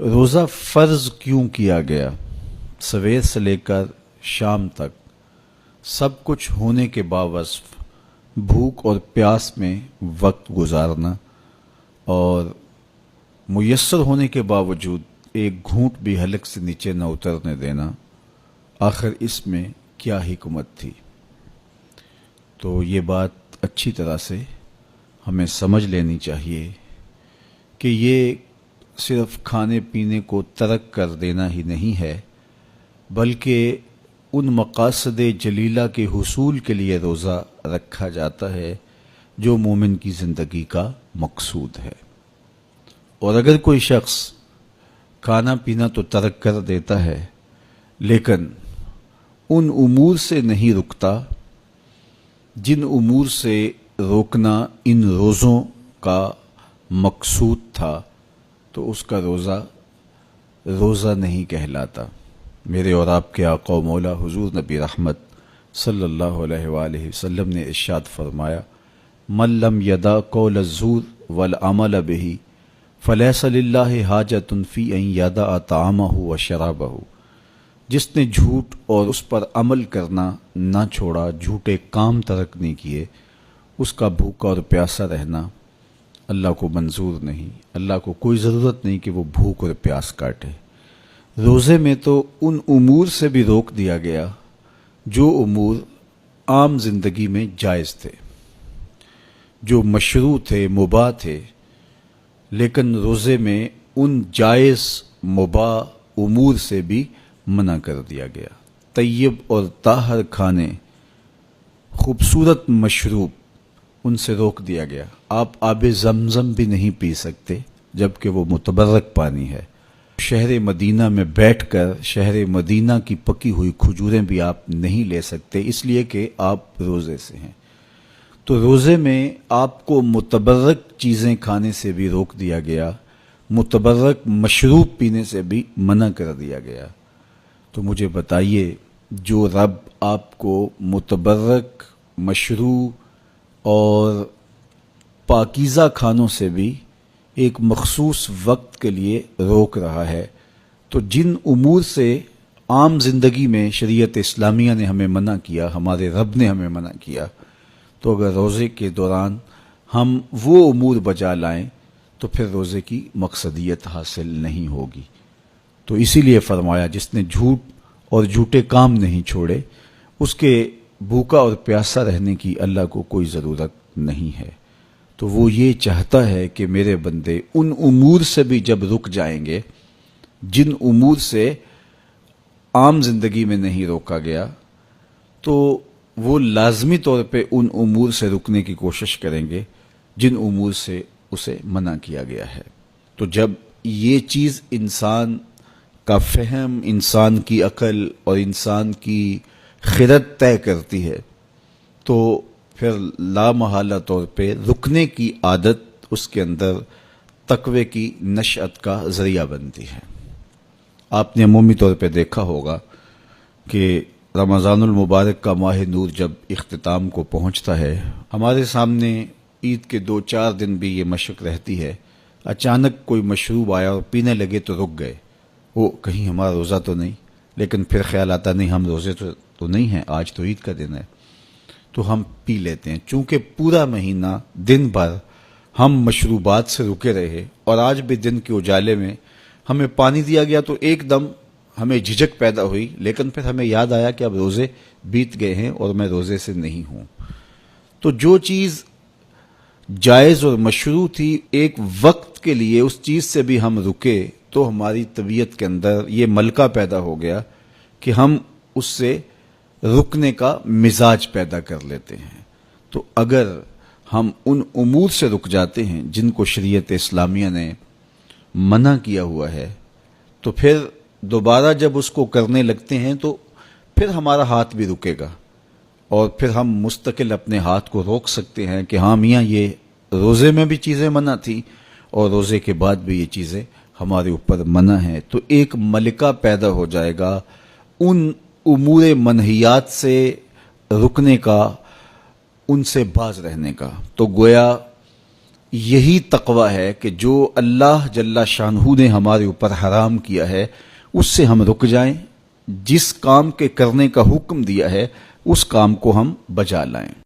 روزہ فرض کیوں کیا گیا؟ سویر سے لے کر شام تک سب کچھ ہونے کے باوصف بھوک اور پیاس میں وقت گزارنا اور میسر ہونے کے باوجود ایک گھونٹ بھی حلق سے نیچے نہ اترنے دینا، آخر اس میں کیا حکمت تھی؟ تو یہ بات اچھی طرح سے ہمیں سمجھ لینی چاہیے کہ یہ صرف کھانے پینے کو ترک کر دینا ہی نہیں ہے، بلکہ ان مقاصد جلیلہ کے حصول کے لیے روزہ رکھا جاتا ہے جو مومن کی زندگی کا مقصود ہے۔ اور اگر کوئی شخص کھانا پینا تو ترک کر دیتا ہے لیکن ان امور سے نہیں رکتا جن امور سے روکنا ان روزوں کا مقصود تھا، تو اس کا روزہ نہیں کہلاتا۔ میرے اور آپ کے آقا و مولا حضور نبی رحمت صلی اللہ علیہ وآلہ وسلم نے ارشاد فرمایا، من لم یدع قول الزور والعمل به فلیس للہ حاجۃ فی ان یدع طعامہ وشرابہ۔ جس نے جھوٹ اور اس پر عمل کرنا نہ چھوڑا، جھوٹے کام ترک نہیں کیے، اس کا بھوکا اور پیاسا رہنا اللہ کو منظور نہیں۔ اللہ کو کوئی ضرورت نہیں کہ وہ بھوک اور پیاس کاٹے۔ روزے میں تو ان امور سے بھی روک دیا گیا جو امور عام زندگی میں جائز تھے، جو مشروع تھے، مباح تھے، لیکن روزے میں ان جائز مباح امور سے بھی منع کر دیا گیا۔ طیب اور طاہر کھانے، خوبصورت مشروب، ان سے روک دیا گیا۔ آپ آب زمزم بھی نہیں پی سکتے جبکہ وہ متبرک پانی ہے۔ شہر مدینہ میں بیٹھ کر شہر مدینہ کی پکی ہوئی کھجوریں بھی آپ نہیں لے سکتے، اس لیے کہ آپ روزے سے ہیں۔ تو روزے میں آپ کو متبرک چیزیں کھانے سے بھی روک دیا گیا، متبرک مشروب پینے سے بھی منع کر دیا گیا۔ تو مجھے بتائیے، جو رب آپ کو متبرک مشروع اور پاکیزہ کھانوں سے بھی ایک مخصوص وقت کے لیے روک رہا ہے، تو جن امور سے عام زندگی میں شریعت اسلامیہ نے ہمیں منع کیا، ہمارے رب نے ہمیں منع کیا، تو اگر روزے کے دوران ہم وہ امور بجا لائیں تو پھر روزے کی مقصدیت حاصل نہیں ہوگی۔ تو اسی لیے فرمایا، جس نے جھوٹ اور جھوٹے کام نہیں چھوڑے، اس کے بھوکا اور پیاسا رہنے کی اللہ کو کوئی ضرورت نہیں ہے۔ تو وہ یہ چاہتا ہے کہ میرے بندے ان امور سے بھی جب رک جائیں گے جن امور سے عام زندگی میں نہیں روکا گیا، تو وہ لازمی طور پہ ان امور سے رکنے کی کوشش کریں گے جن امور سے اسے منع کیا گیا ہے۔ تو جب یہ چیز انسان کا فہم، انسان کی عقل اور انسان کی خرد طے کرتی ہے، تو پھر لا محالہ طور پہ رکنے کی عادت اس کے اندر تقوی کی نشأت کا ذریعہ بنتی ہے۔ آپ نے عمومی طور پہ دیکھا ہوگا کہ رمضان المبارک کا ماہ نور جب اختتام کو پہنچتا ہے، ہمارے سامنے عید کے 2-4 دن بھی یہ مشق رہتی ہے، اچانک کوئی مشروب آیا اور پینے لگے تو رک گئے، وہ کہیں ہمارا روزہ تو نہیں، لیکن پھر خیال آتا نہیں ہم روزے تو نہیں ہیں، آج تو عید کا دن ہے، تو ہم پی لیتے ہیں۔ چونکہ پورا مہینہ دن بھر ہم مشروبات سے رکے رہے اور آج بھی دن کے اجالے میں ہمیں پانی دیا گیا تو ایک دم ہمیں جھجک پیدا ہوئی، لیکن پھر ہمیں یاد آیا کہ اب روزے بیت گئے ہیں اور میں روزے سے نہیں ہوں۔ تو جو چیز جائز اور مشروع تھی، ایک وقت کے لیے اس چیز سے بھی ہم رکے تو ہماری طبیعت کے اندر یہ ملکہ پیدا ہو گیا کہ ہم اس سے رکنے کا مزاج پیدا کر لیتے ہیں۔ تو اگر ہم ان امور سے رک جاتے ہیں جن کو شریعت اسلامیہ نے منع کیا ہوا ہے، تو پھر دوبارہ جب اس کو کرنے لگتے ہیں تو پھر ہمارا ہاتھ بھی رکے گا، اور پھر ہم مستقل اپنے ہاتھ کو روک سکتے ہیں کہ ہاں میاں، یہ روزے میں بھی چیزیں منع تھی اور روزے کے بعد بھی یہ چیزیں ہمارے اوپر منع ہیں۔ تو ایک ملکہ پیدا ہو جائے گا ان امور منہیات سے رکنے کا، ان سے باز رہنے کا۔ تو گویا یہی تقوی ہے کہ جو اللہ جل شانہ نے ہمارے اوپر حرام کیا ہے اس سے ہم رک جائیں، جس کام کے کرنے کا حکم دیا ہے اس کام کو ہم بجا لائیں۔